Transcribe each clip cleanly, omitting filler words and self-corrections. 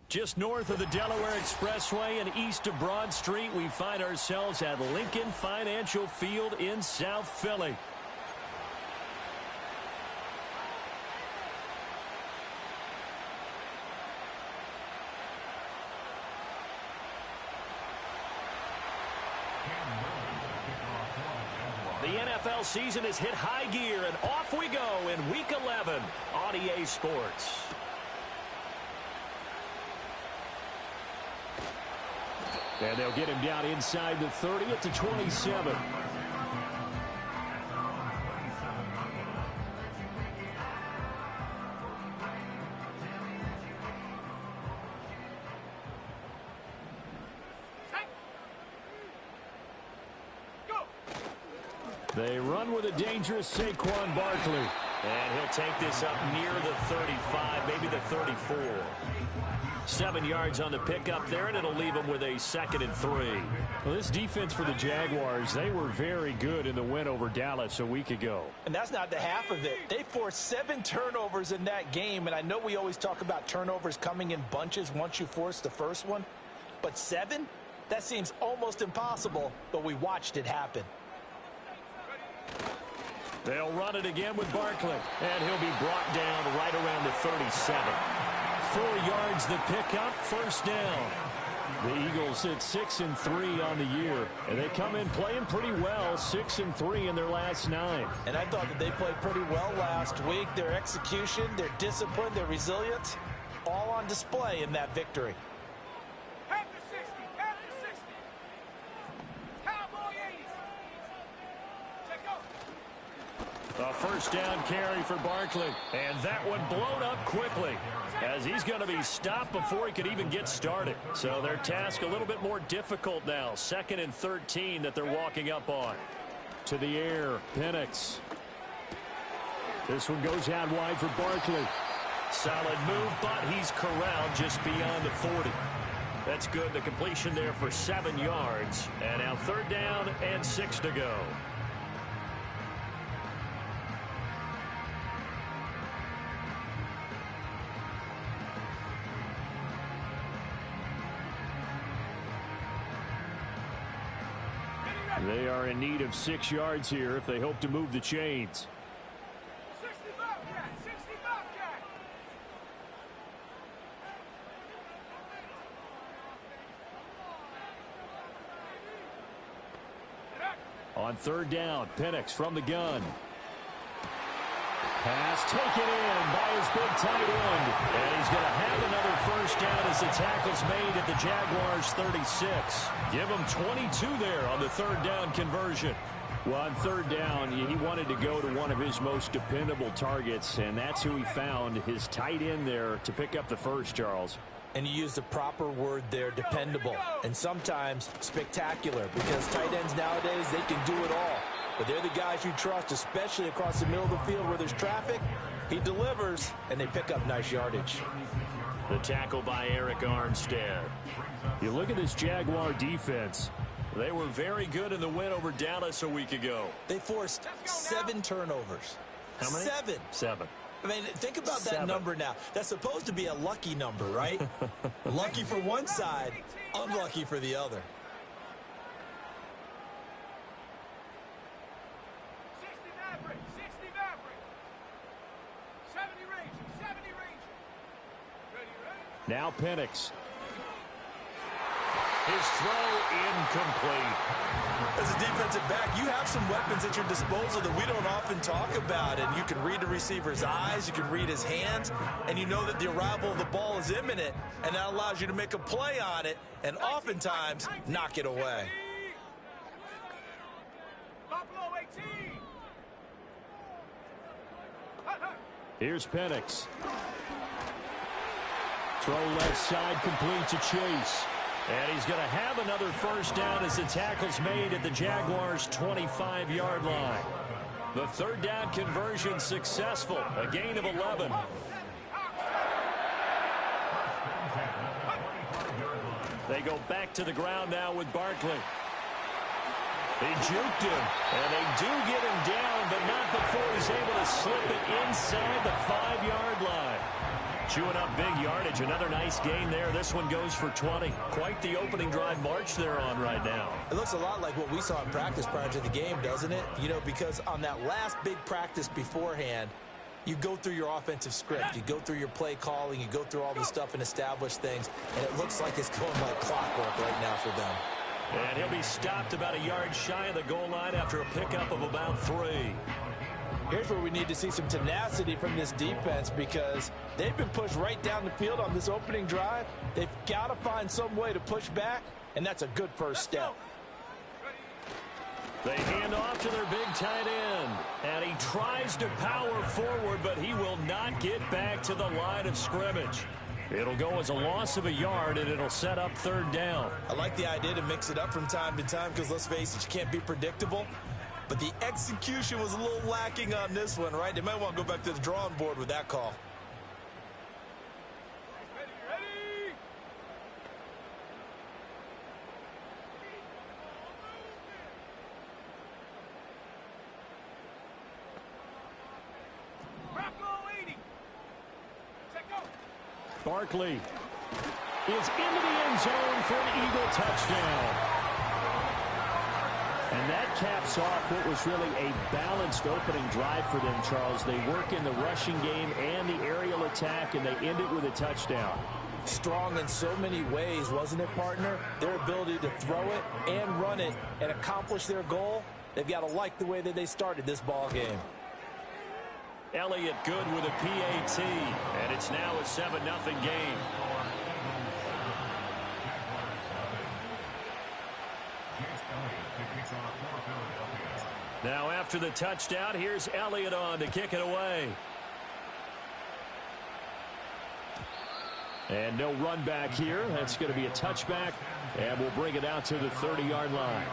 Just north of the Delaware Expressway and east of Broad Street, we find ourselves at Lincoln Financial Field in South Philly. The NFL season has hit high gear, and off we go in Week 11 on EA Sports. And they'll get him down inside the 30 at the 27. They run with a dangerous Saquon Barkley. And he'll take this up near the 35, maybe the 34. 7 yards on the pickup there, and it'll leave them with a 2nd and 3. Well, this defense for the Jaguars, they were very good in the win over Dallas a week ago. And that's not the half of it. They forced 7 turnovers in that game, and I know we always talk about turnovers coming in bunches once you force the first one. But 7? That seems almost impossible, but we watched it happen. They'll run it again with Barkley, and he'll be brought down right around the 37. 4 yards the pickup, first down. The Eagles sit 6-3 on the year, and they come in playing pretty well, 6-3 in their last 9. And I thought that they played pretty well last week. Their execution, their discipline, their resilience, all on display in that victory. A first down carry for Barkley, and that one blown up quickly as he's going to be stopped before he could even get started. So their task a little bit more difficult now. 2nd and 13 that they're walking up on. To the air, Penix. This one goes out wide for Barkley. Solid move, but he's corralled just beyond the 40. That's good. The completion there for 7 yards. And now 3rd down and 6 to go. They are in need of 6 yards here if they hope to move the chains. On 3rd down, Penix from the gun. Pass taken in by his big tight end. And he's going to have another first down as the tackle's made at the Jaguars 36. Give him 22 there on the 3rd down conversion. Well, on 3rd down, he wanted to go to one of his most dependable targets, and that's who he found, his tight end there, to pick up the first, Charles. And you use the proper word there, dependable, and sometimes spectacular, because tight ends nowadays, they can do it all. But they're the guys you trust, especially across the middle of the field where there's traffic. He delivers, and they pick up nice yardage. The tackle by Eric Armstead. You look at this Jaguar defense. They were very good in the win over Dallas a week ago. They forced 7 turnovers. How many? 7. 7. I mean, think about that number now. That's supposed to be a lucky number, right? Lucky for one side, unlucky for the other. Now Penix. His throw incomplete. As a defensive back, you have some weapons at your disposal that we don't often talk about. And you can read the receiver's eyes, you can read his hands, and you know that the arrival of the ball is imminent, and that allows you to make a play on it and oftentimes knock it away. Here's Penix. Throw left side, complete to Chase. And he's going to have another first down as the tackle's made at the Jaguars' 25-yard line. The 3rd down conversion successful, a gain of 11. They go back to the ground now with Barkley. They juked him, and they do get him down, but not before he's able to slip it inside the 5-yard line. Chewing up big yardage. Another nice gain there. This one goes for 20. Quite the opening drive march they're on right now. It looks a lot like what we saw in practice prior to the game, doesn't it? You know, because on that last big practice beforehand, you go through your offensive script. You go through your play calling. You go through all the stuff and establish things. And it looks like it's going like clockwork right now for them. And he'll be stopped about a yard shy of the goal line after a pickup of about 3. Here's where we need to see some tenacity from this defense because they've been pushed right down the field on this opening drive. They've got to find some way to push back, and that's a good first step. They hand off to their big tight end, and he tries to power forward, but he will not get back to the line of scrimmage. It'll go as a loss of a yard, and it'll set up 3rd down. I like the idea to mix it up from time to time because, let's face it, you can't be predictable. But the execution was a little lacking on this one, right? They might want to go back to the drawing board with that call. Ready. Barkley is into the end zone for an Eagle touchdown. And that caps off what was really a balanced opening drive for them, Charles. They work in the rushing game and the aerial attack, and they end it with a touchdown. Strong in so many ways, wasn't it, partner? Their ability to throw it and run it and accomplish their goal, they've got to like the way that they started this ball game. Elliott good with a PAT, and it's now a 7-0 game. Now after the touchdown, here's Elliott on to kick it away. And no run back here. That's going to be a touchback, and we'll bring it out to the 30-yard line.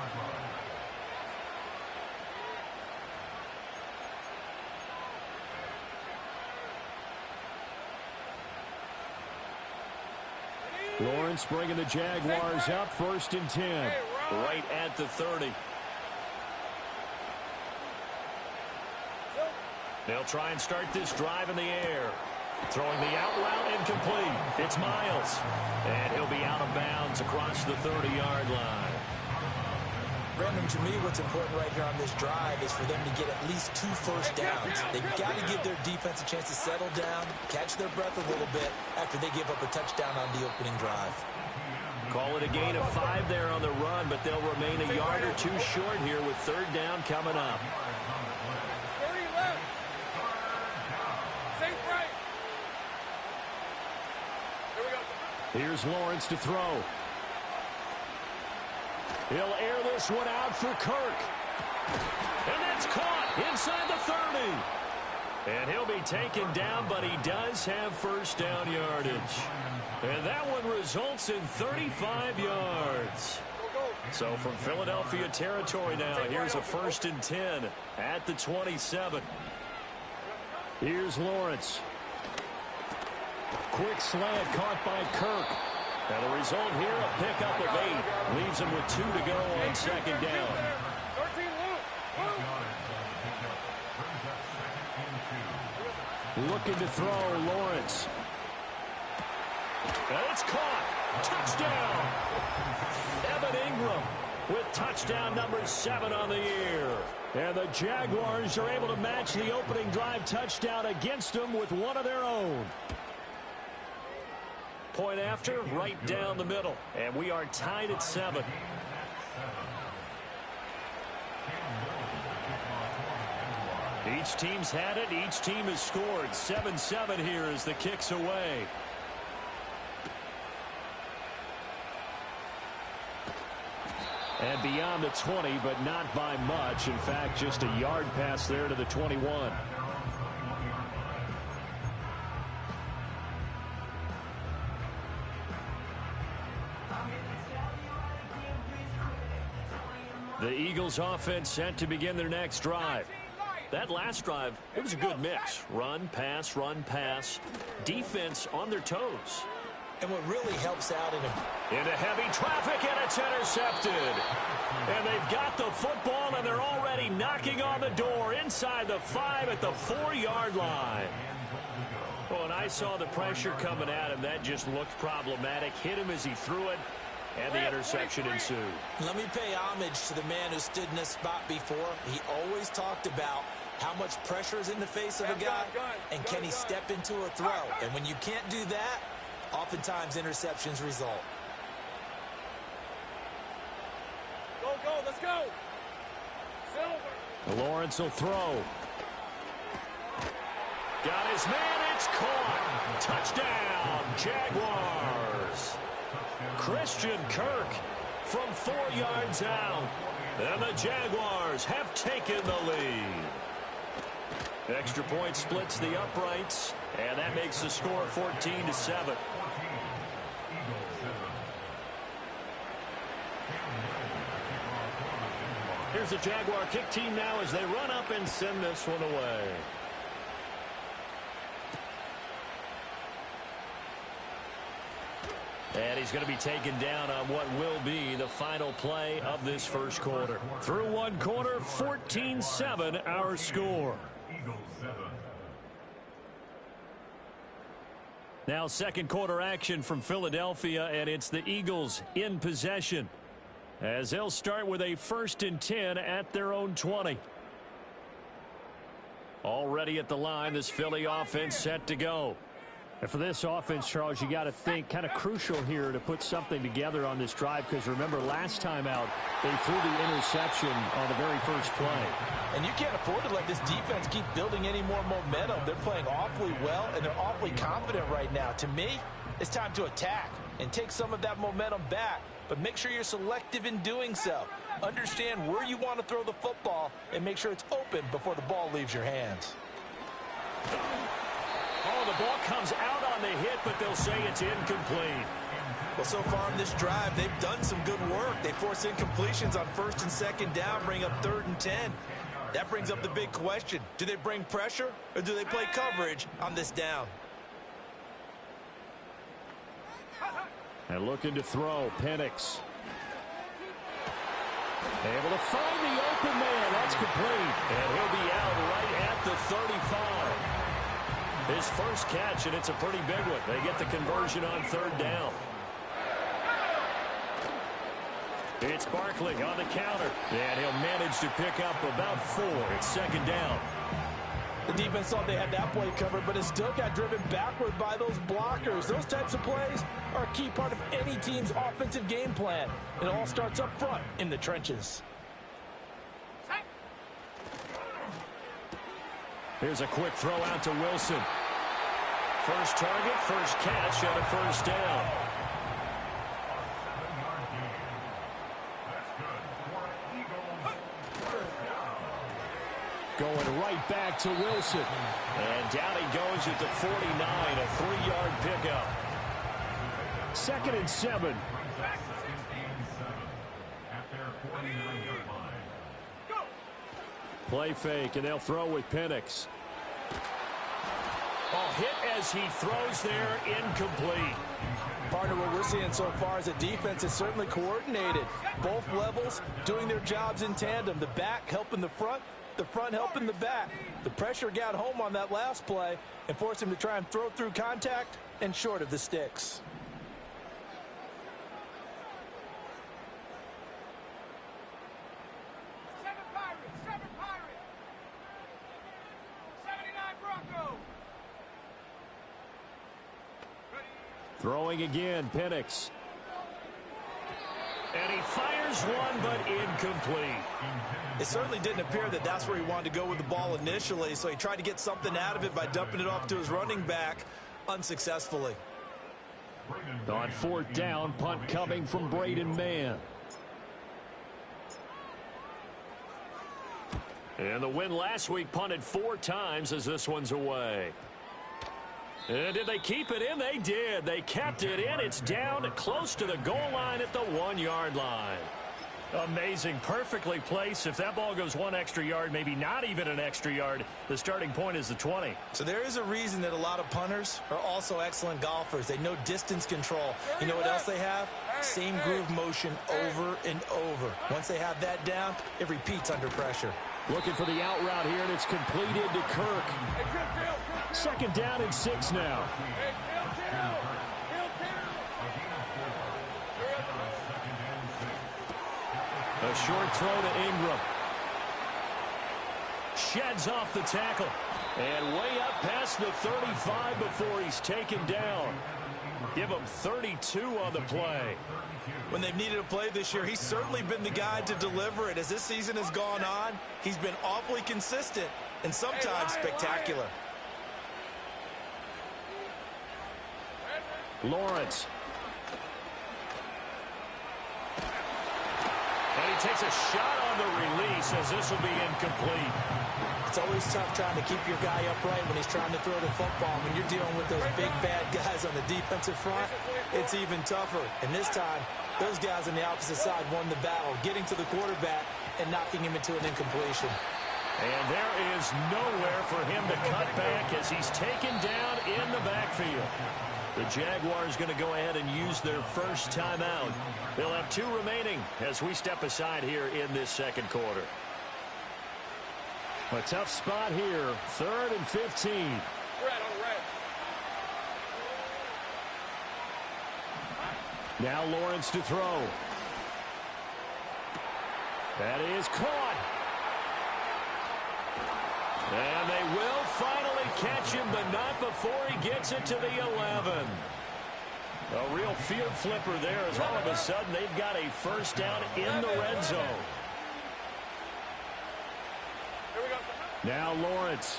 Lawrence bringing the Jaguars up, 1st and 10. Right at the 30. They'll try and start this drive in the air. Throwing the out route incomplete. It's Miles. And he'll be out of bounds across the 30-yard line. Brandon, to me, what's important right here on this drive is for them to get at least 2 first downs. They've got to give their defense a chance to settle down, catch their breath a little bit after they give up a touchdown on the opening drive. Call it a gain of 5 there on the run, but they'll remain a yard or 2 short here with 3rd down coming up. 30 left. Safe right. Here we go. Here's Lawrence to throw. He'll air this one out for Kirk. And that's caught inside the 30. And he'll be taken down, but he does have 1st down yardage. And that one results in 35 yards. So from Philadelphia territory now, here's a 1st and 10 at the 27. Here's Lawrence. Quick slant caught by Kirk. And the result here, a pickup of 8. Leaves him with 2 to go on 2nd down. 13 loop. Looking to throw, Lawrence. And it's caught. Touchdown. Evan Ingram with touchdown number 7 on the year. And the Jaguars are able to match the opening drive touchdown against them with one of their own. Point after, right down the middle. And we are tied at 7. Each team's had it. Each team has scored. 7-7 here as the kick's away. And beyond the 20, but not by much. In fact, just a yard pass there to the 21. The Eagles offense set to begin their next drive. That last drive, it was a good mix. Run, pass, defense on their toes. And what really helps out into heavy traffic, and it's intercepted. And they've got the football, and they're already knocking on the door inside the 5 at the 4-yard line. Well, when I saw the pressure coming at him, that just looked problematic. Hit him as he threw it, and the interception ensued. Let me pay homage to the man who stood in this spot before. He always talked about how much pressure is in the face of a guy, and can he step into a throw. And when you can't do that, oftentimes interceptions result. Go, go, let's go. Silver. Lawrence will throw. Got his man, it's caught. Touchdown, Jaguars. Christian Kirk from 4 yards out. And the Jaguars have taken the lead. Extra point splits the uprights, and that makes the score 14-7. Here's the Jaguar kick team now as they run up and send this one away. And he's going to be taken down on what will be the final play of this first quarter. Through one quarter, 14-7 our score. Now second quarter action from Philadelphia, and it's the Eagles in possession as they'll start with a 1st and 10 at their own 20. Already at the line, this Philly offense set to go. And for this offense, Charles, you got to think kind of crucial here to put something together on this drive, because remember last time out they threw the interception on the very first play. And you can't afford to let this defense keep building any more momentum. They're playing awfully well, and they're awfully confident right now. To me, it's time to attack and take some of that momentum back, but make sure you're selective in doing so. Understand where you want to throw the football and make sure it's open before the ball leaves your hands. Oh, the ball comes out on the hit, but they'll say it's incomplete. Well, so far in this drive, they've done some good work. They force incompletions on 1st and 2nd down, bring up 3rd and 10. That brings up the big question. Do they bring pressure, or do they play coverage on this down? And looking to throw, Penix. Able to find the open man. That's complete. And he'll be out right at the 35. His first catch, and it's a pretty big one. They get the conversion on 3rd down. It's Barkley on the counter, and he'll manage to pick up about 4. It's 2nd down. The defense thought they had that play covered, but it still got driven backward by those blockers. Those types of plays are a key part of any team's offensive game plan. It all starts up front in the trenches. Here's a quick throw out to Wilson. First target, first catch, and a 1st down. Going right back to Wilson. And down he goes at the 49, a 3-yard pickup. 2nd and 7. Play fake, and they'll throw with Penix. Hit as he throws there, incomplete. Partner, what we're seeing so far is the defense is certainly coordinated. Both levels doing their jobs in tandem. The back helping the front helping the back. The pressure got home on that last play and forced him to try and throw through contact and short of the sticks. Throwing again, Penix. And he fires one, but incomplete. It certainly didn't appear that that's where he wanted to go with the ball initially, so he tried to get something out of it by dumping it off to his running back unsuccessfully. On 4th down, punt coming from Braden Mann. And the win last week punted 4 times as this one's away. And did they keep it in? They did. They kept it in. It's down close to the goal line at the 1-yard line. Amazing. Perfectly placed. If that ball goes 1 extra yard, maybe not even an extra yard, the starting point is the 20. So there is a reason that a lot of punters are also excellent golfers. They know distance control. You know what else they have? Same groove motion over and over. Once they have that down, it repeats under pressure. Looking for the out route here, and it's completed to Kirk. Second down and 6 now. A short throw to Ingram. Sheds off the tackle. And way up past the 35 before he's taken down. Give him 32 on the play. When they've needed a play this year, he's certainly been the guy to deliver it. As this season has gone on, he's been awfully consistent and sometimes spectacular. Lawrence. And he takes a shot on the release as this will be incomplete. It's always tough trying to keep your guy upright when he's trying to throw the football. When you're dealing with those big, bad guys on the defensive front, it's even tougher. And this time, those guys on the opposite side won the battle, getting to the quarterback and knocking him into an incompletion. And there is nowhere for him to cut back as he's taken down in the backfield. The Jaguars going to go ahead and use their first timeout. They'll have 2 remaining as we step aside here in this second quarter. A tough spot here, 3rd and 15. Red on red. Now Lawrence to throw. That is caught. And they will finally catch him, but not before he gets it to the 11. A real field flipper there as all of a sudden they've got a first down in the red zone. Now Lawrence.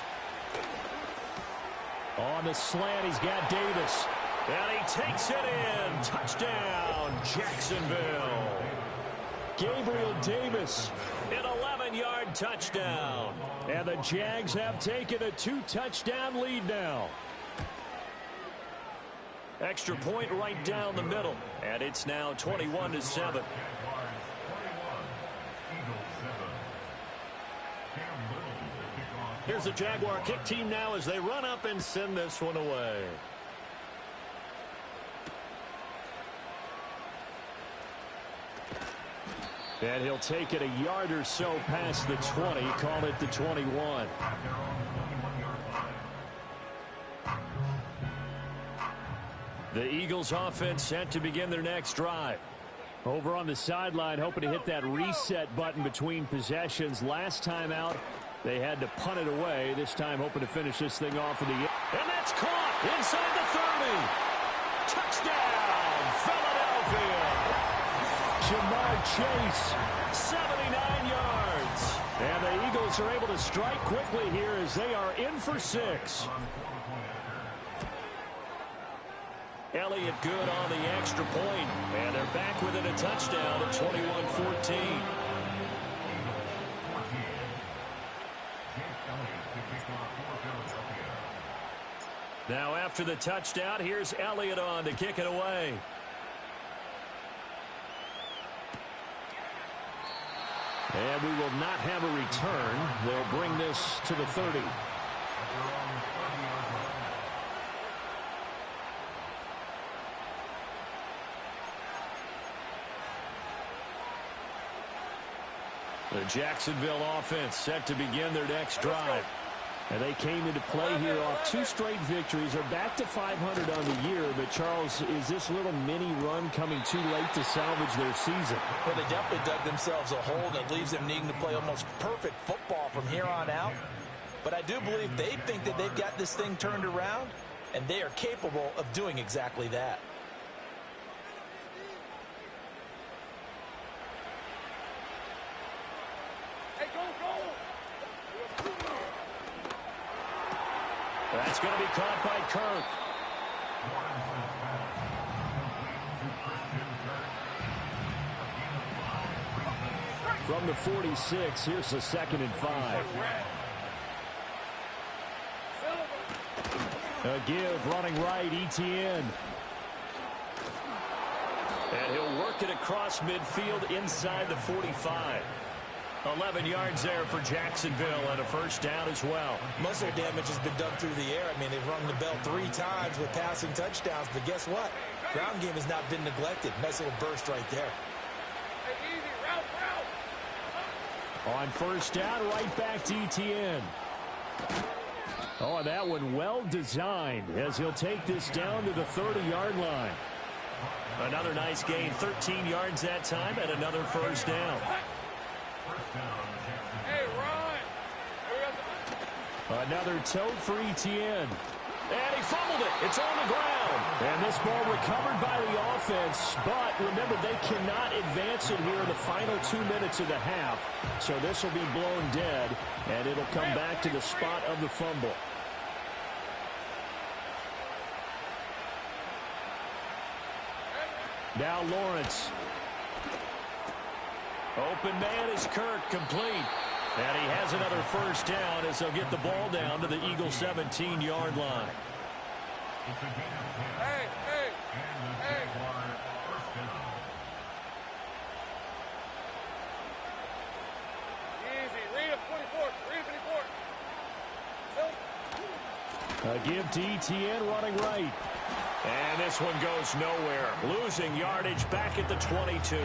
On the slant, he's got Davis. And he takes it in. Touchdown, Jacksonville. Gabriel Davis, an 11-yard touchdown. And the Jags have taken a 2-touchdown lead now. Extra point right down the middle. And it's now 21-7. Here's the Jaguar kick team now as they run up and send this one away. And he'll take it a yard or so past the 20, call it the 21. The Eagles offense set to begin their next drive. Over on the sideline, hoping to hit that reset button between possessions. Last time out, they had to punt it away. This time hoping to finish this thing off with the... And that's caught inside the 30. Touchdown, Philadelphia. Jamar Chase, 79 yards. And the Eagles are able to strike quickly here as they are in for 6. Elliott good on the extra point. And they're back within a touchdown at 21-14. Now after the touchdown, here's Elliott on to kick it away. And we will not have a return. They'll bring this to the 30. The Jacksonville offense set to begin their next drive. And they came into play here off 2 straight victories. They're back to 500 on the year. But, Charles, is this little mini run coming too late to salvage their season? Well, they definitely dug themselves a hole that leaves them needing to play almost perfect football from here on out. But I do believe they think that they've got this thing turned around, and they are capable of doing exactly that. That's going to be caught by Kirk. From the 46, here's the 2nd and 5. A give, running right, Etienne. And he'll work it across midfield inside the 45. 11 yards there for Jacksonville and a first down as well. Most of their damage has been done through the air. I mean, they've rung the bell 3 times with passing touchdowns, but guess what? Ground game has not been neglected. Nice little burst right there. Hey, easy, route. On first down, right back to ETN. Oh, and that one well designed as he'll take this down to the 30-yard line. Another nice gain, 13 yards that time, and another first down. Hey, Ron. Another tote for ETN. And he fumbled it. It's on the ground. And this ball recovered by the offense. But remember, they cannot advance it here in the final 2 minutes of the half. So this will be blown dead, and it'll come back to the spot of the fumble. Now Lawrence. Open man is Kirk, complete. And he has another first down as they'll get the ball down to the Eagles' 17-yard line. Hey. Easy, read him, 24. A give to ETN running right. And this one goes nowhere. Losing yardage back at the 22.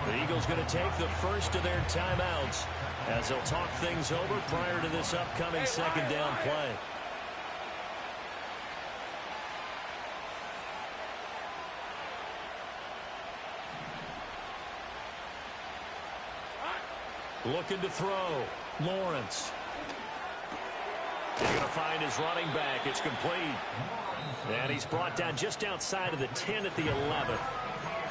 The Eagles going to take the first of their timeouts as they'll talk things over prior to this upcoming second down play. Looking to throw. Lawrence. He's going to find his running back. It's complete. And he's brought down just outside of the 10 at the 11.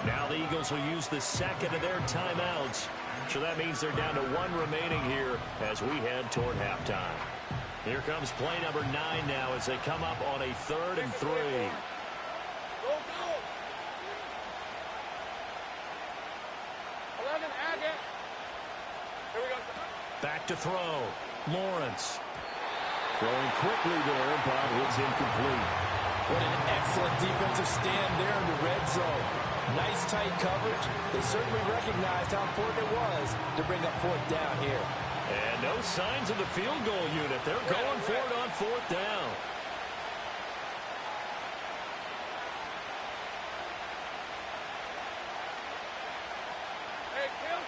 Now the Eagles will use the second of their timeouts. So that means they're down to one remaining here as we head toward halftime. Here comes play number 9 now as they come up on a 3rd and 3. Go. 11, Agate. Here we go. Back to throw. Lawrence. Throwing quickly there, but it's incomplete. What an excellent defensive stand there in the red zone. Nice tight coverage. They certainly recognized how important it was to bring up 4th down here. And no signs of the field goal unit. They're going for it on 4th down. Hey, kill.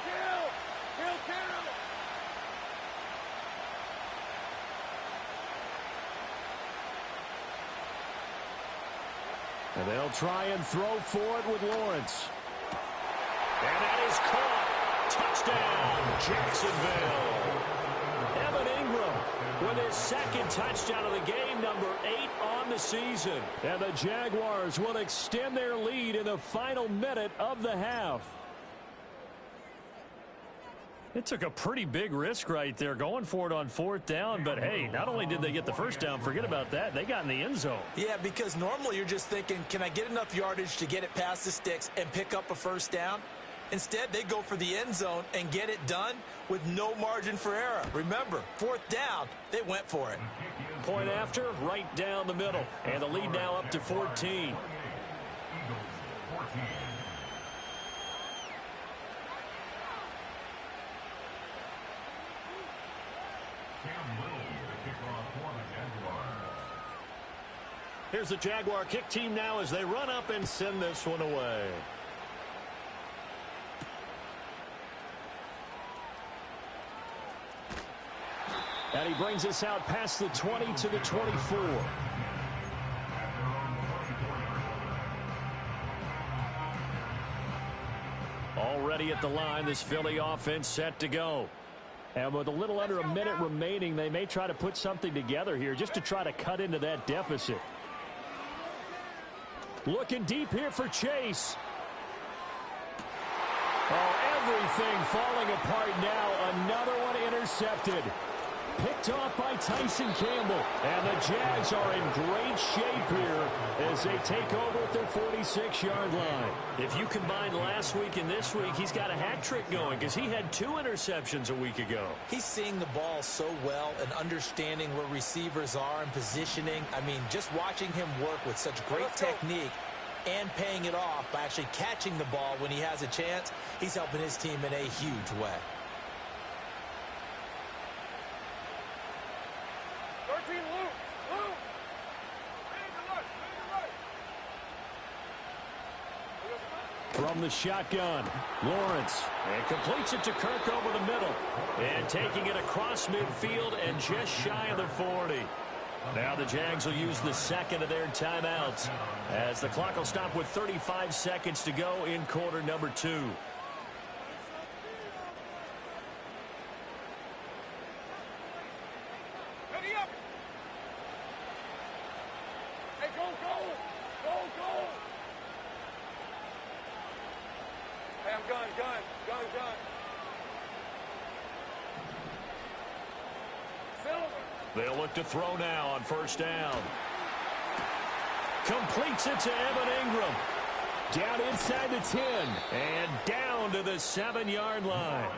And they'll try and throw for it with Lawrence. And that is caught. Touchdown, Jacksonville. Evan Ingram with his second touchdown of the game, number 8 on the season. And the Jaguars will extend their lead in the final minute of the half. It took a pretty big risk right there going for it on 4th down. But, hey, not only did they get the first down, forget about that, they got in the end zone. Yeah, because normally you're just thinking, can I get enough yardage to get it past the sticks and pick up a first down? Instead, they go for the end zone and get it done with no margin for error. Remember, 4th down, they went for it. Point after, right down the middle. And the lead now up to 14. Here's the Jaguar kick team now as they run up and send this one away. And he brings us out past the 20 to the 24. Already at the line, this Philly offense set to go. And with a little under a minute remaining, they may try to put something together here just to try to cut into that deficit. Looking deep here for Chase. Oh, everything falling apart now. Another one intercepted. Picked off by Tyson Campbell. And the Jags are in great shape here as they take over at their 46-yard line. If you combine last week and this week, he's got a hat trick going because he had 2 interceptions a week ago. He's seeing the ball so well and understanding where receivers are and positioning. I mean, just watching him work with such great technique and paying it off by actually catching the ball when he has a chance, he's helping his team in a huge way. 13, Luke. From the shotgun, Lawrence. And completes it to Kirk over the middle. And taking it across midfield and just shy of the 40. Now the Jags will use the second of their timeouts as the clock will stop with 35 seconds to go in quarter number 2. Ready up. Hey, go, go. Go, go. Hey, I'm gun. Silver. They'll look to throw now on first down. Completes it to Evan Ingram. Down inside the 10. And down to the 7-yard line.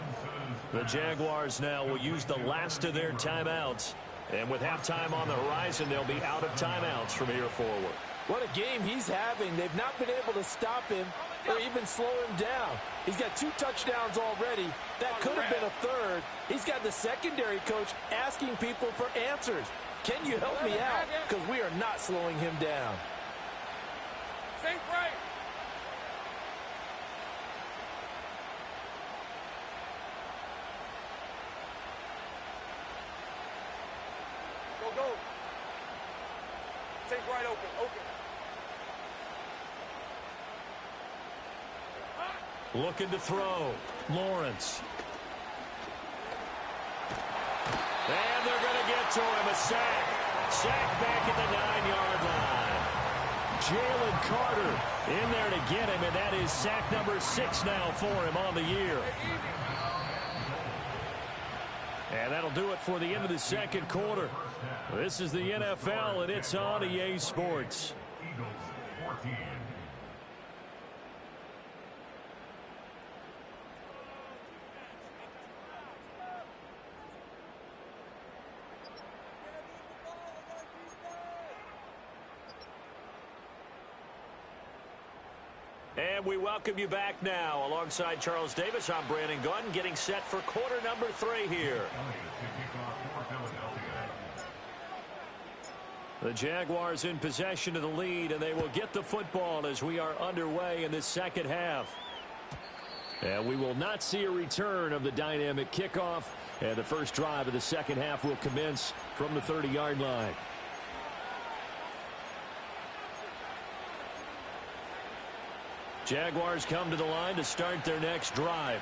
The Jaguars now will use the last of their timeouts. And with halftime on the horizon, they'll be out of timeouts from here forward. What a game he's having. They've not been able to stop him or even slow him down. He's got 2 touchdowns already. That could have been a third. He's got the secondary coach asking people for answers. Can you help me out? Because we are not slowing him down. Safe right. Go, go. Safe right open. Looking to throw. Lawrence. And they're going to get to him. A sack. Sack back at the 9-yard line. Jalen Carter in there to get him, and that is sack number 6 now for him on the year. And that'll do it for the end of the second quarter. This is the NFL, and it's on EA Sports. And we welcome you back now. Alongside Charles Davis, I'm Brandon Gunn, getting set for quarter number 3 here. The Jaguars in possession of the lead, and they will get the football as we are underway in this second half. And we will not see a return of the dynamic kickoff, and the first drive of the second half will commence from the 30-yard line. Jaguars come to the line to start their next drive.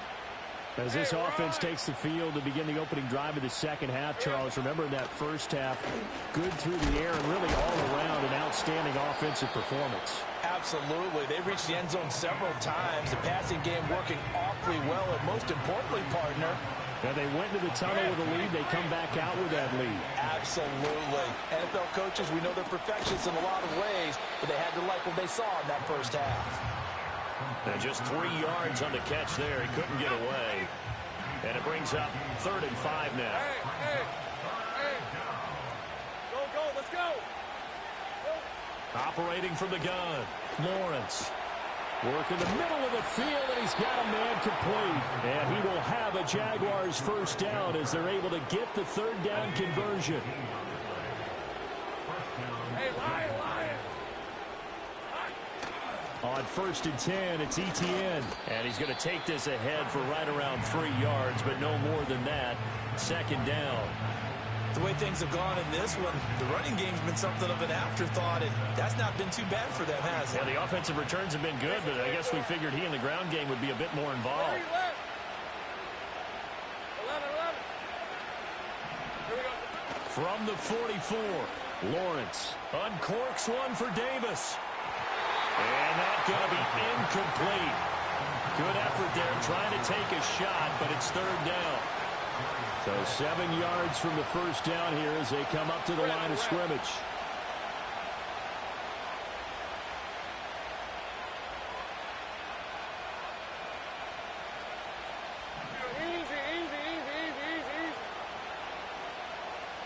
As this offense takes the field to begin the opening drive of the second half, Charles, remember in that first half, good through the air and really all around an outstanding offensive performance. Absolutely. They reached the end zone several times. The passing game working awfully well, and most importantly, partner, and they went to the tunnel with a lead. They come back out with that lead. Absolutely. NFL coaches, we know they're perfectionists in a lot of ways, but they had to like what they saw in that first half. And just 3 yards on the catch there. He couldn't get away. And it brings up 3rd and 5 now. Hey. Go, let's go. Operating from the gun, Lawrence. Work in the middle of the field, and he's got a man complete. And he will have a Jaguars first down as they're able to get the 3rd down conversion. Hey, Lion. On 1st and 10, it's Etienne. And he's going to take this ahead for right around 3 yards, but no more than that. 2nd down. The way things have gone in this one, the running game's been something of an afterthought, and that's not been too bad for them, has it? Yeah, the offensive returns have been good, but I guess we figured he in the ground game would be a bit more involved. 11. Here we go. From the 44, Lawrence uncorks one for Davis. And that's going to be incomplete. Good effort there trying to take a shot, but it's 3rd down. So 7 yards from the first down here as they come up to the line of scrimmage.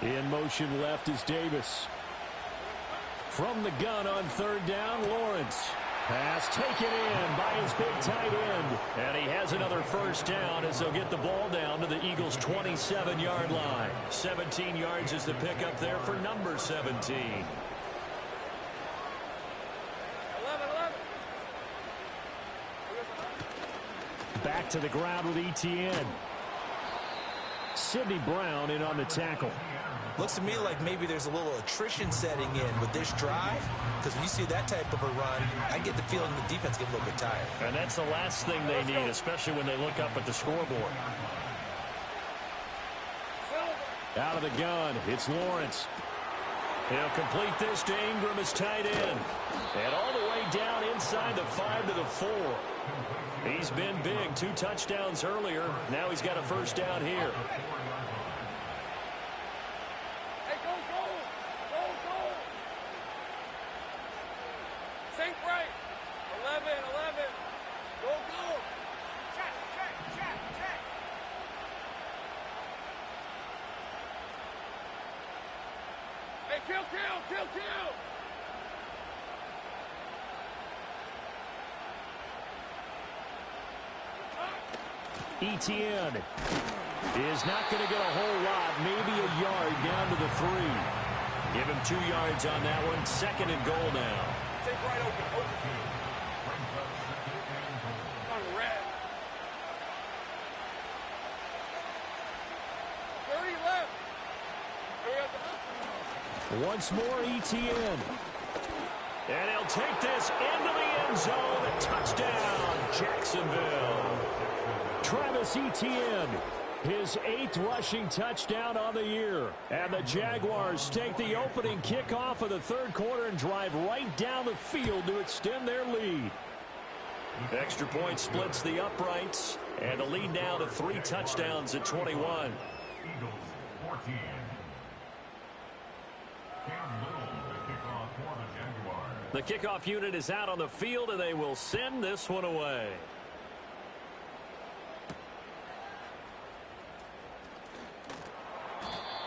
Easy. In motion left is Davis. From the gun on 3rd down, Lawrence. Pass taken in by his big tight end. And he has another first down as they'll get the ball down to the Eagles' 27-yard line. 17 yards is the pickup there for number 17. 11. to the ground with ETN. Sidney Brown in on the tackle. Looks to me like maybe there's a little attrition setting in with this drive, because when you see that type of a run, I get the feeling the defense gets a little bit tired. And that's the last thing they need, especially when they look up at the scoreboard. Out of the gun, it's Lawrence. He'll complete this to Ingram as tight end. And all the way down inside the 5 to the 4. He's been big. 2 touchdowns earlier. Now he's got a first down here. Hey, go, go! Go, go! Sink right! 11, 11! Go, go! Check, check, check, check! Hey, kill, kill, kill, kill! ETN is not going to get a whole lot, maybe a yard down to the 3. Give him 2 yards on that one. 2nd and goal now. Take right open, open. On red. 30 left. Hurry up. Once more, ETN. And he'll take this into the end zone. A touchdown, Jacksonville. Travis Etienne, his 8th rushing touchdown on the year. And the Jaguars take the opening kickoff of the 3rd quarter and drive right down the field to extend their lead. Extra point splits the uprights, and the lead now to 3 touchdowns at 21. Eagles 14. The kickoff unit is out on the field, and they will send this one away.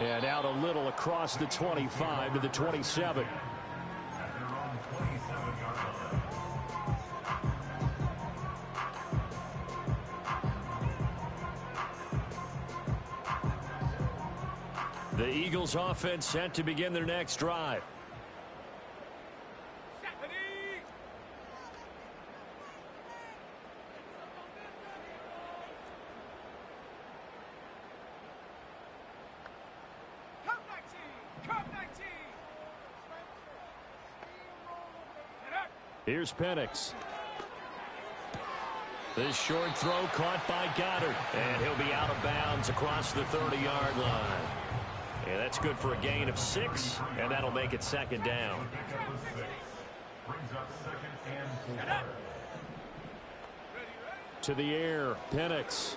And out a little across the 25 to the 27. The Eagles offense set to begin their next drive. Here's Penix. This short throw caught by Goddard. And he'll be out of bounds across the 30-yard line. And that's good for a gain of 6, and that'll make it 2nd down. To the air, Penix.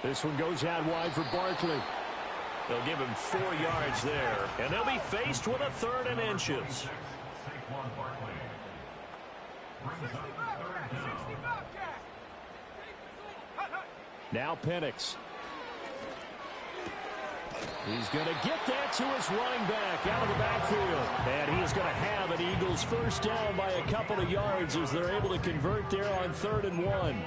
This one goes out wide for Barkley. They'll give him 4 yards there, and they'll be faced with a 3rd and inches. Now Penix. He's going to get that to his running back out of the backfield. And he is going to have an Eagles first down by a couple of yards as they're able to convert there on 3rd and 1.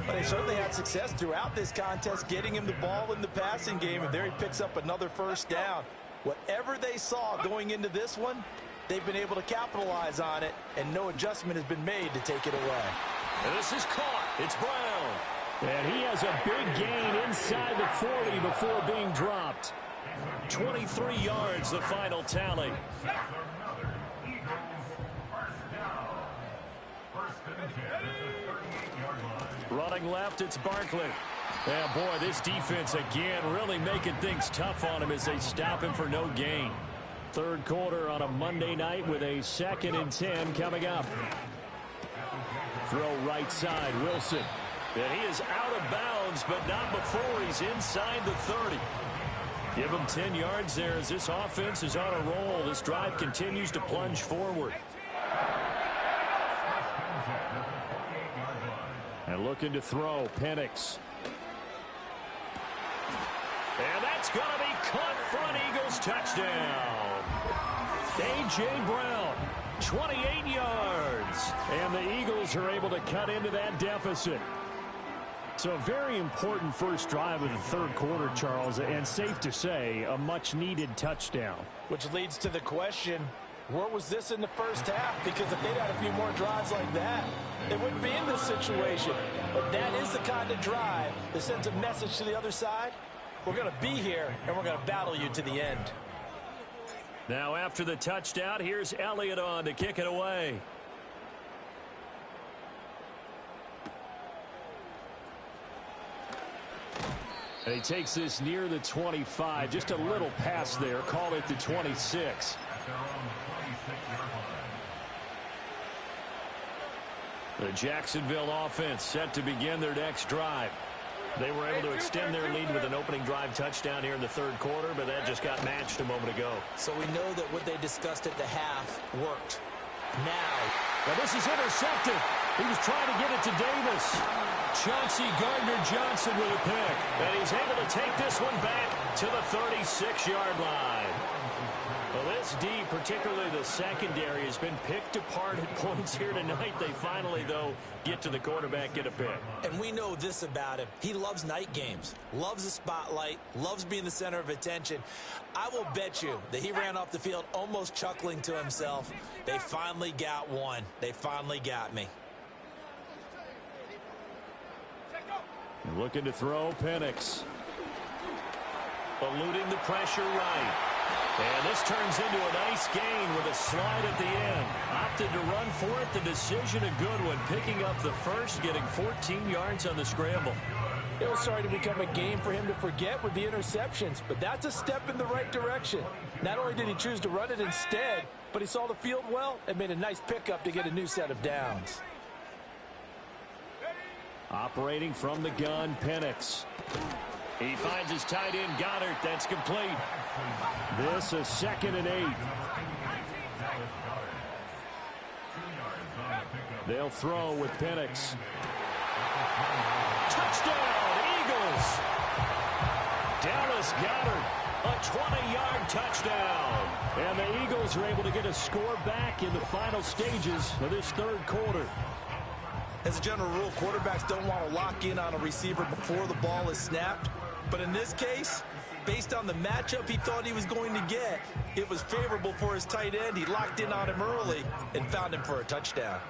But they certainly had success throughout this contest getting him the ball in the passing game, and there he picks up another first down. Whatever they saw going into this one, they've been able to capitalize on it, and no adjustment has been made to take it away. And this is caught. It's Brown. And he has a big gain inside the 40 before being dropped. 23 yards, the final tally. Running left, it's Barkley. And boy, this defense again really making things tough on him as they stop him for no gain. 3rd quarter on a Monday night with a 2nd and 10 coming up. Throw right side, Wilson. And he is out of bounds, but not before he's inside the 30. Give him 10 yards there as this offense is on a roll. This drive continues to plunge forward. And looking to throw, Penix. And that's going to be caught for an Eagles touchdown. A.J. Brown, 28 yards. And the Eagles are able to cut into that deficit. So a very important first drive of the 3rd quarter, Charles, and safe to say, a much-needed touchdown. Which leads to the question, Where was this in the first half? Because if they'd had a few more drives like that, they wouldn't be in this situation. But that is the kind of drive that sends a message to the other side. We're going to be here, and we're going to battle you to the end. Now after the touchdown, here's Elliott on to kick it away. And he takes this near the 25. Just a little pass there. Call it the 26. The Jacksonville offense set to begin their next drive. They were able to extend their lead with an opening drive touchdown here in the third quarter, but that just got matched a moment ago. So we know that what they discussed at the half worked. Now this is intercepted. He was trying to get it to Davis. Chauncey Gardner-Johnson with a pick. And he's able to take this one back to the 36-yard line. Well, this D, particularly the secondary, has been picked apart at points here tonight. They finally, though, get to the quarterback, get a pick. And we know this about him. He loves night games, loves the spotlight, loves being the center of attention. I will bet you that he ran off the field almost chuckling to himself. They finally got one. They finally got me. Looking to throw, Penix. Eluding the pressure right. And this turns into a nice gain with a slide at the end. Opted to run for it. The decision a good one. Picking up the first, getting 14 yards on the scramble. It was starting to become a game for him to forget with the interceptions, but that's a step in the right direction. Not only did he choose to run it instead, but he saw the field well and made a nice pickup to get a new set of downs. Operating from the gun, Penix. He finds his tight end, Goddard. That's complete. This is 2nd and 8. They'll throw with Penix. Touchdown, Eagles! Dallas Goddard, a 20-yard touchdown. And the Eagles are able to get a score back in the final stages of this third quarter. As a general rule, quarterbacks don't want to lock in on a receiver before the ball is snapped. But in this case, based on the matchup he thought he was going to get, it was favorable for his tight end. He locked in on him early and found him for a touchdown.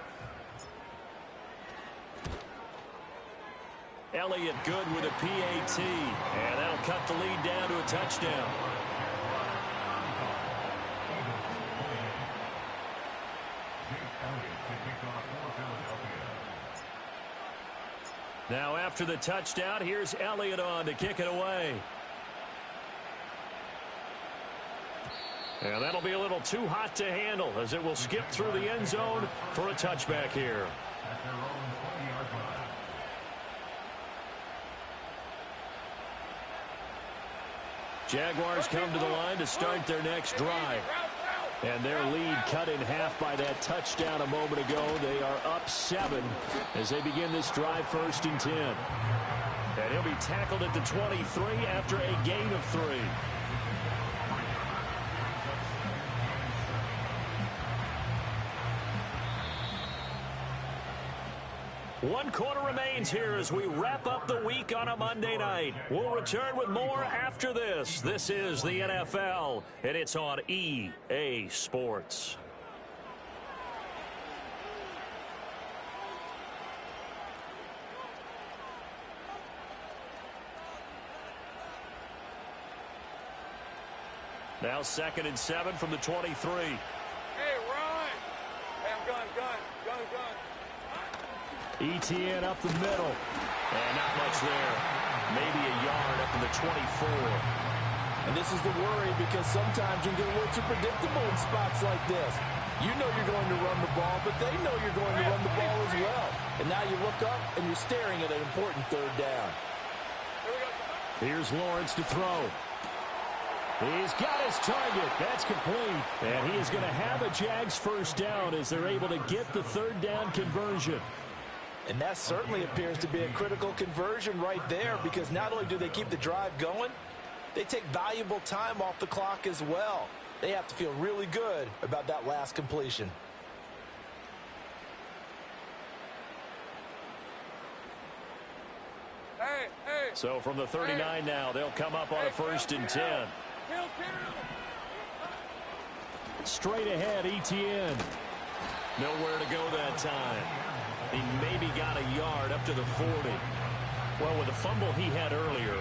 Elliott good with a PAT. And that'll cut the lead down to a touchdown. Now after the touchdown, here's Elliott on to kick it away. And that'll be a little too hot to handle as it will skip through the end zone for a touchback here. Jaguars come to the line to start their next drive. And their lead cut in half by that touchdown a moment ago. They are up 7 as they begin this drive, 1st and 10. And he'll be tackled at the 23 after a gain of 3. One quarter remains here as we wrap up the week on a Monday night. We'll return with more after this. This is the NFL, and it's on EA Sports. Now 2nd and 7 from the 23. Hey, run! Hey, I'm gun. ETN up the middle. And not much there. Maybe a yard up to the 24. And this is the worry because sometimes you can get a little too predictable in spots like this. You know you're going to run the ball, but they know you're going to run the ball as well. And now you look up and you're staring at an important 3rd down. Here's Lawrence to throw. He's got his target. That's complete. And he is going to have a Jags 1st down as they're able to get the 3rd down conversion. And that certainly appears to be a critical conversion right there because not only do they keep the drive going, they take valuable time off the clock as well. They have to feel really good about that last completion. Hey! So from the 39 now, they'll come up on a 1st and 10. Straight ahead, Etienne. Nowhere to go that time. He maybe got a yard up to the 40. Well, with the fumble he had earlier,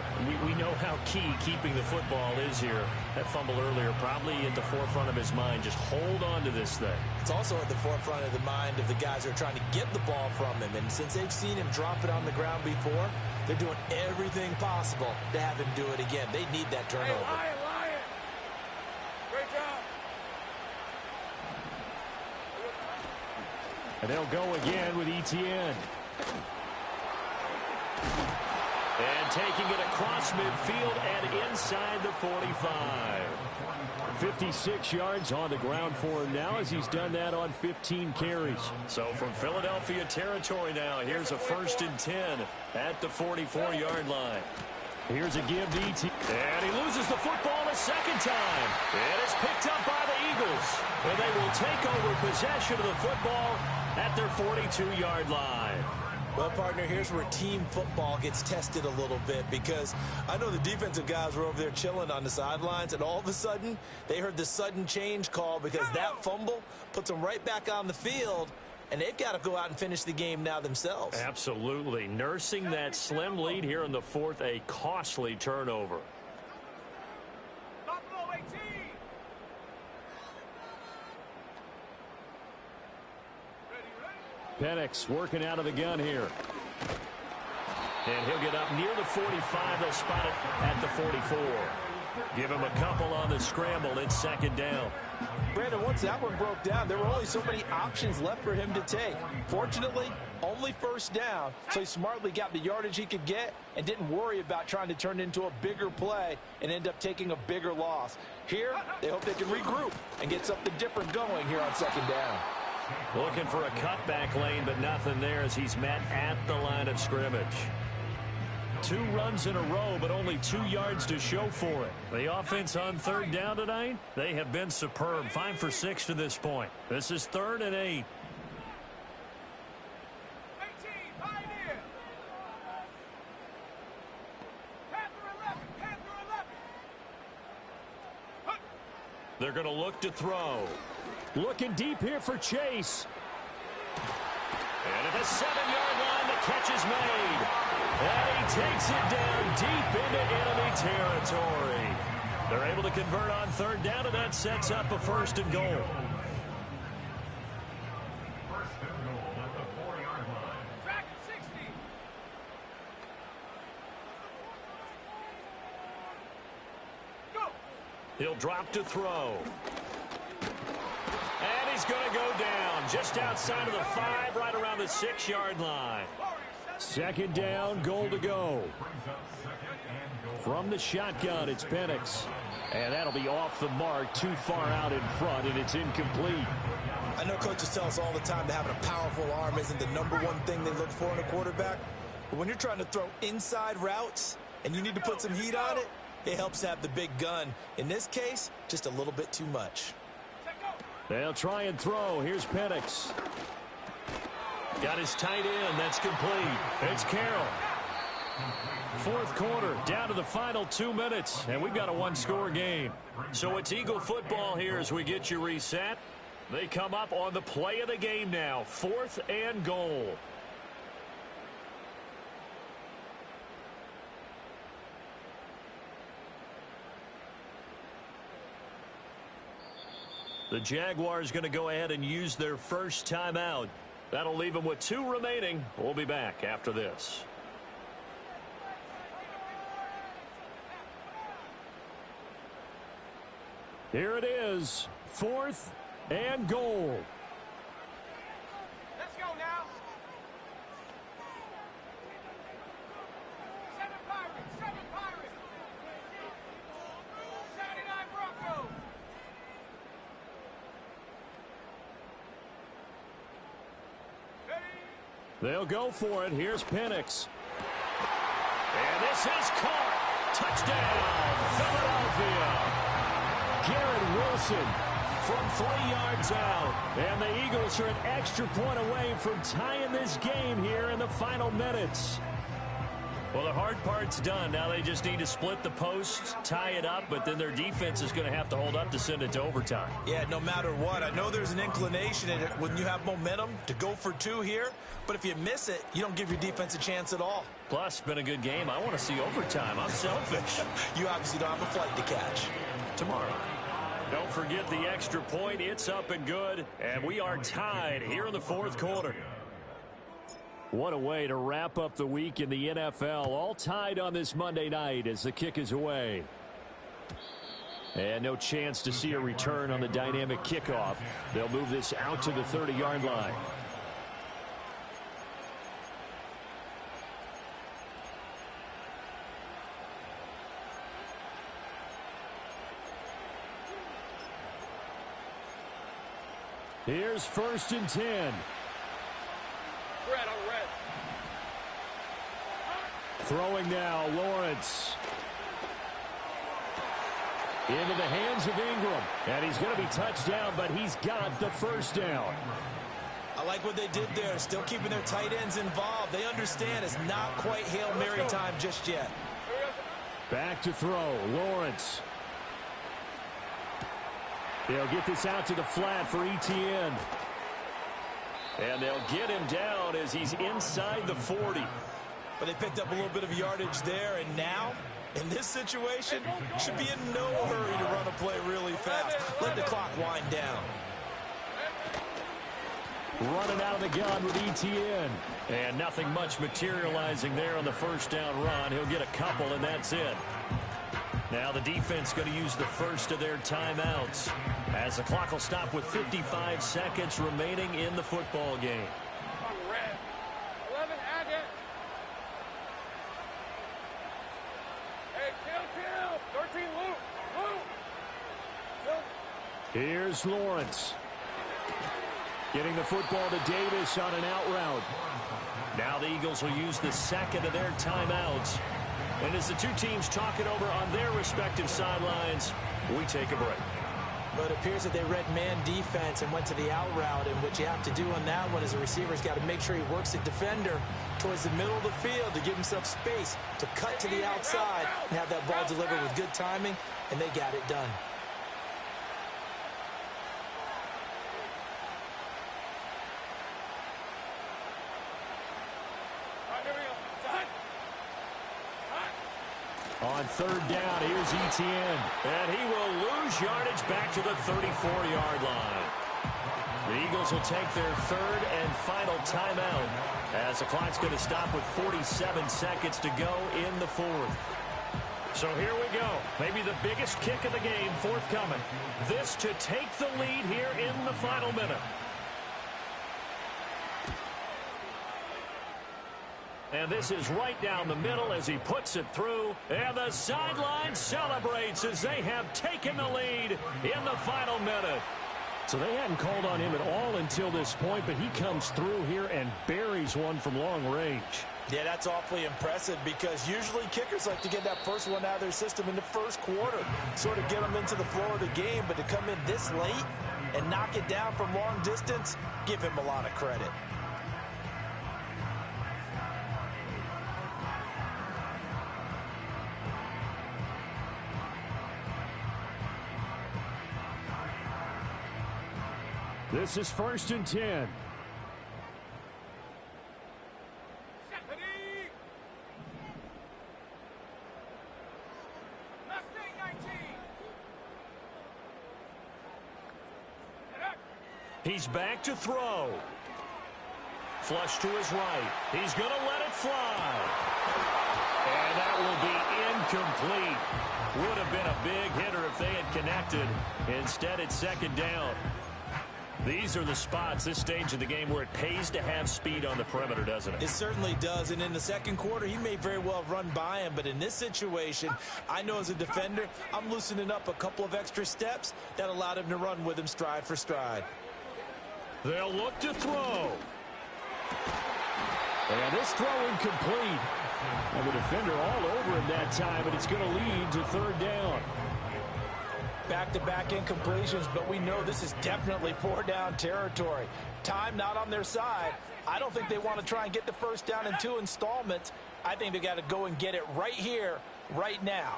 we know how key keeping the football is here. That fumble earlier probably at the forefront of his mind. Just hold on to this thing. It's also at the forefront of the mind of the guys who are trying to get the ball from him. And since they've seen him drop it on the ground before, they're doing everything possible to have him do it again. They need that turnover. Hey, Lion. Great job. And they'll go again with Etienne. And taking it across midfield and inside the 45. 56 yards on the ground for him now as he's done that on 15 carries. So from Philadelphia territory now, here's a 1st and 10 at the 44-yard line. Here's a give to Etienne. And he loses the football a second time. It is picked up by the Eagles. And they will take over possession of the football at their 42-yard line. Well, partner, here's where team football gets tested a little bit, because I know the defensive guys were over there chilling on the sidelines, and all of a sudden they heard the sudden change call because that fumble puts them right back on the field, and they've got to go out and finish the game now themselves. Absolutely. Nursing that slim lead here in the 4th, a costly turnover. Buffalo 18. Penix working out of the gun here. And he'll get up near the 45. They'll spot it at the 44. Give him a couple on the scramble. It's 2nd down. Brandon, once that one broke down, there were only so many options left for him to take. Fortunately, only 1st down, so he smartly got the yardage he could get and didn't worry about trying to turn it into a bigger play and end up taking a bigger loss. Here, they hope they can regroup and get something different going here on 2nd down. Looking for a cutback lane, but nothing there as he's met at the line of scrimmage. 2 runs in a row, but only 2 yards to show for it. The offense on 3rd down tonight, they have been superb. 5 for 6 to this point. This is 3rd and 8. 18, Pioneer. Panther 11, Panther 11. They're going to look to throw. Looking deep here for Chase. And at the 7-yard line, the catch is made. And he takes it down deep into enemy territory. They're able to convert on 3rd down, and that sets up a 1st and goal. 1st and goal at the 4-yard line. Track at 60. Go. He'll drop to throw. And he's going to go down just outside of the 5, right around the 6-yard line. 2nd down, goal to go. From the shotgun, it's Penix. And that'll be off the mark, too far out in front, and it's incomplete. I know coaches tell us all the time that having a powerful arm isn't the #1 thing they look for in a quarterback. But when you're trying to throw inside routes and you need to put some heat on it, it helps have the big gun. In this case, just a little bit too much. They'll try and throw. Here's Penix. Got his tight end. That's complete. It's Carroll. 4th quarter, down to the final 2 minutes, and we've got a 1-score game. So it's Eagle football here as we get you reset. They come up on the play of the game now. 4th and goal. The Jaguars going to go ahead and use their first timeout. That'll leave them with 2 remaining. We'll be back after this. Here it is, 4th and goal. Let's go now. 7 Pirates, 7 Pirates. 79 Broncos. They'll go for it. Here's Penix. And this is caught. Touchdown, Philadelphia. Garrett Wilson from 3 yards out. And the Eagles are an extra point away from tying this game here in the final minutes. Well, the hard part's done. Now they just need to split the posts, tie it up, but then their defense is going to have to hold up to send it to overtime. Yeah, no matter what. I know there's an inclination in it when you have momentum to go for two here, but if you miss it, you don't give your defense a chance at all. Plus, been a good game. I want to see overtime. I'm selfish. You obviously don't have a flight to catch. Tomorrow. Don't forget the extra point. It's up and good, and we are tied here in the fourth quarter. What a way to wrap up the week in the NFL. All tied on this Monday night as the kick is away. And no chance to see a return on the dynamic kickoff. They'll move this out to the 30-yard line. Here's 1st and 10. Red, I'm red. Throwing now, Lawrence. Into the hands of Ingram. And he's going to be touched down, but he's got the first down. I like what they did there, still keeping their tight ends involved. They understand it's not quite Hail Mary time just yet. Back to throw, Lawrence. They'll get this out to the flat for Etienne. And they'll get him down as he's inside the 40. But they picked up a little bit of yardage there, and now, in this situation, should be in no hurry to run a play really fast. Let the clock wind down. Running out of the gun with Etienne. And nothing much materializing there on the first down run. He'll get a couple, and that's it. Now the defense going to use the first of their timeouts as the clock will stop with 55 seconds remaining in the football game. I'm red. 11, add it. Hey, kill. 13, Luke. Here's Lawrence. Getting the football to Davis on an out route. Now the Eagles will use the second of their timeouts. And as the two teams talk it over on their respective sidelines, we take a break. But it appears that they read man defense and went to the out route. And what you have to do on that one is the receiver's got to make sure he works the defender towards the middle of the field to give himself space to cut to the outside and have that ball delivered with good timing, and they got it done. On third down, here's Etienne. And he will lose yardage back to the 34-yard line. The Eagles will take their third and final timeout as the clock's going to stop with 47 seconds to go in the fourth. So here we go. Maybe the biggest kick of the game forthcoming. This to take the lead here in the final minute. And this is right down the middle as he puts it through. And the sideline celebrates as they have taken the lead in the final minute. So they hadn't called on him at all until this point, but he comes through here and buries one from long range. Yeah, that's awfully impressive because usually kickers like to get that first one out of their system in the first quarter, sort of get them into the flow of the game, but to come in this late and knock it down from long distance, give him a lot of credit. This is 1st and 10. He's back to throw. Flush to his right. He's going to let it fly. And that will be incomplete. Would have been a big hitter if they had connected. Instead, it's second down. These are the spots, this stage of the game, where it pays to have speed on the perimeter, doesn't it? It certainly does, and in the second quarter, he may very well run by him, but in this situation, I know as a defender, I'm loosening up a couple of extra steps that allowed him to run with him stride for stride. They'll look to throw. And this throw incomplete. And the defender all over him that time, but it's going to lead to third down. Back-to-back incompletions, but we know this is definitely four-down territory. Time not on their side. I don't think they want to try and get the first down in two installments. I think they got to go and get it right here, right now.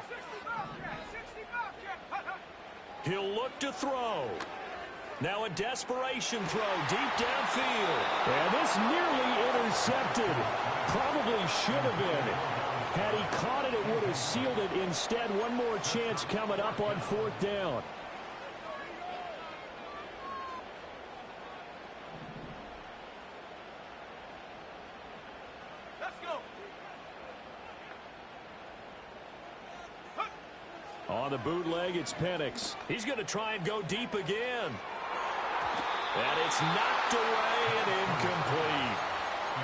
He'll look to throw. Now a desperation throw deep downfield. And this nearly intercepted. Probably should have been. Had he caught it, it would have sealed it. Instead, one more chance coming up on 4th down. On the bootleg, it's Penix. He's going to try and go deep again. And it's knocked away and incomplete.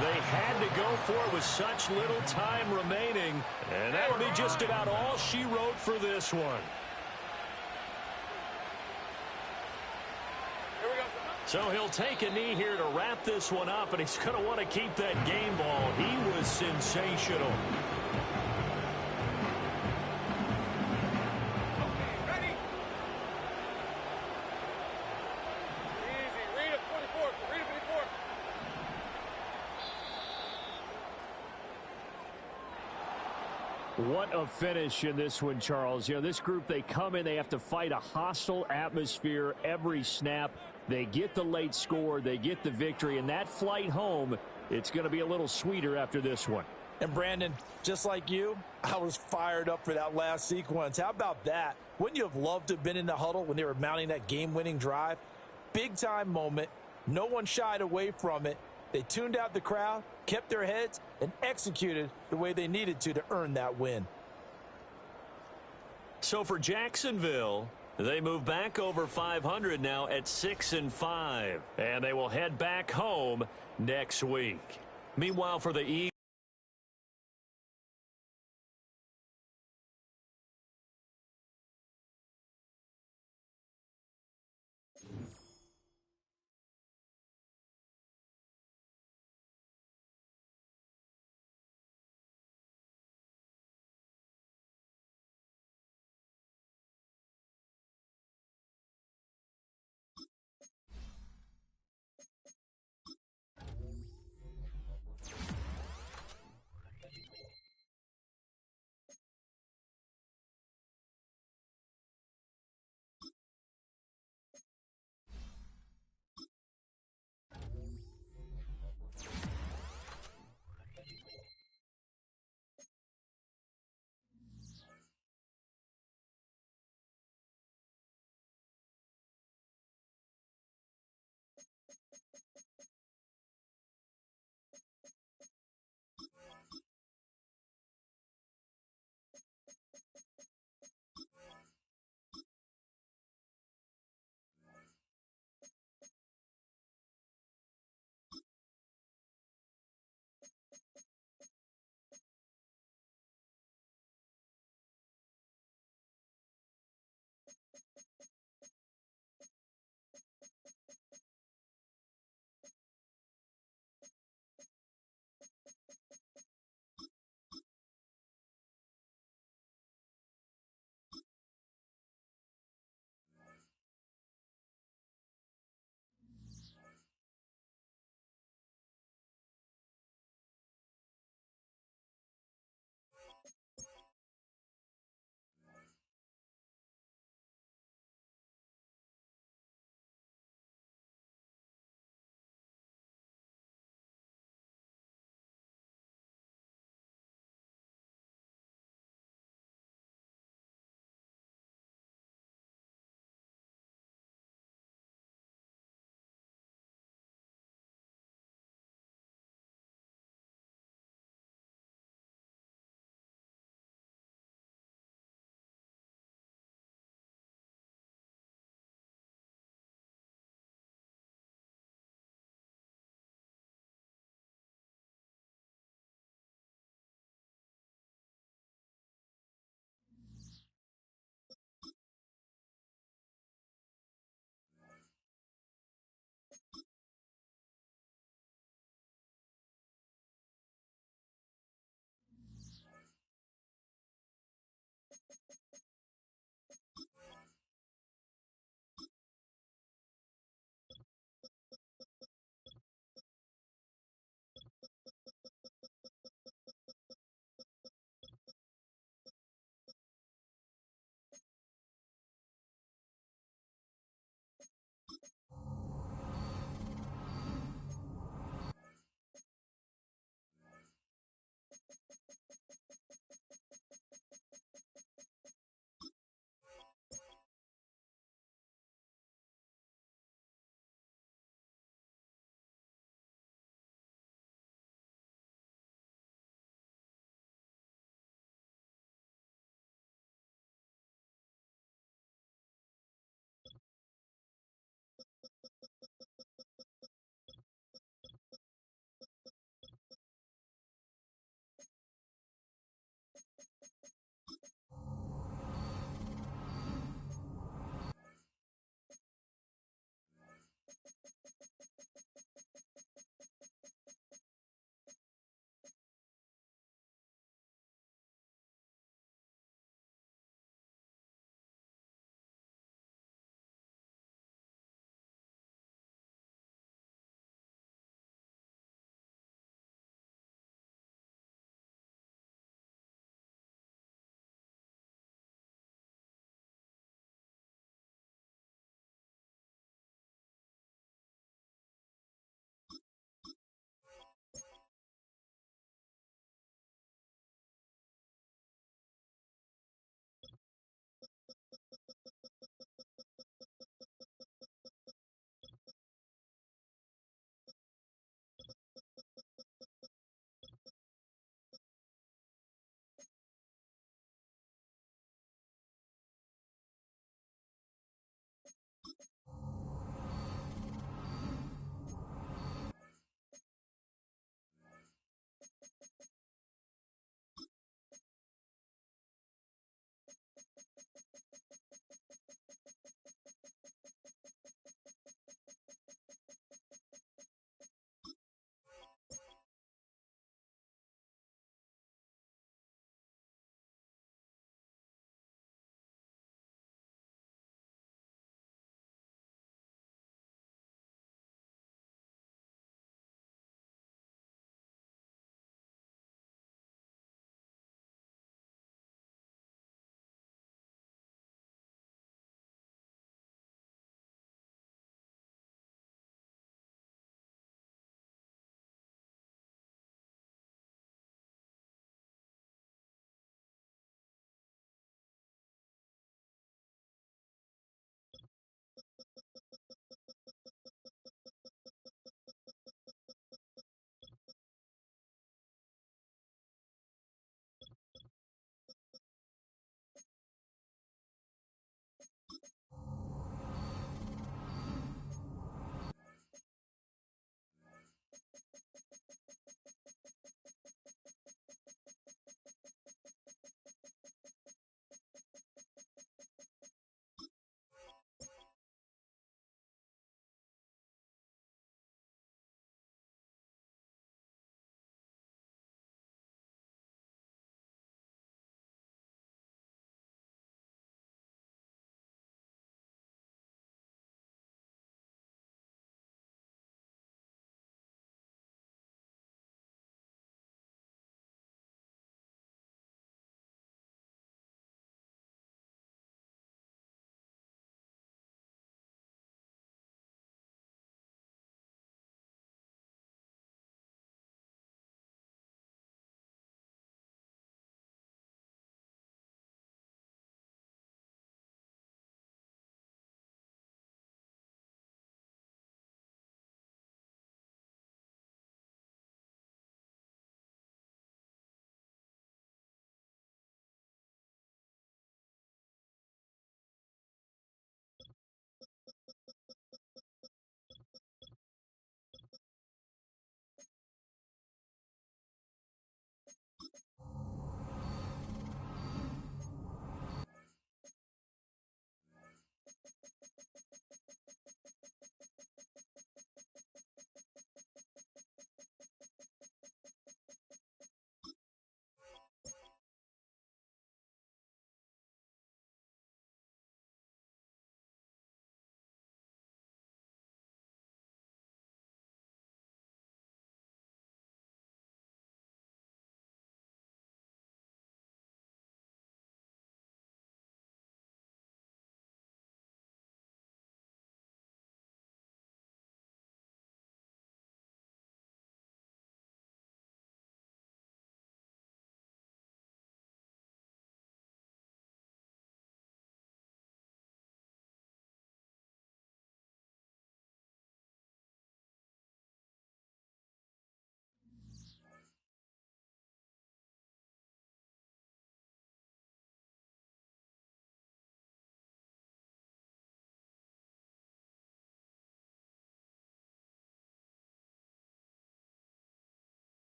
They had to go for it with such little time remaining. And that'll be just about all she wrote for this one. So he'll take a knee here to wrap this one up, and he's going to want to keep that game ball. He was sensational. What a finish in this one, Charles. You know, this group, they come in, they have to fight a hostile atmosphere every snap. They get the late score, they get the victory, and that flight home, it's going to be a little sweeter after this one. And Brandon, just like you, I was fired up for that last sequence. How about that? Wouldn't you have loved to have been in the huddle when they were mounting that game-winning drive? Big-time moment. No one shied away from it. They tuned out the crowd, kept their heads, and executed the way they needed to earn that win. So for Jacksonville, they move back over 500 now at 6-5. And they will head back home next week. Meanwhile, for the Eagles,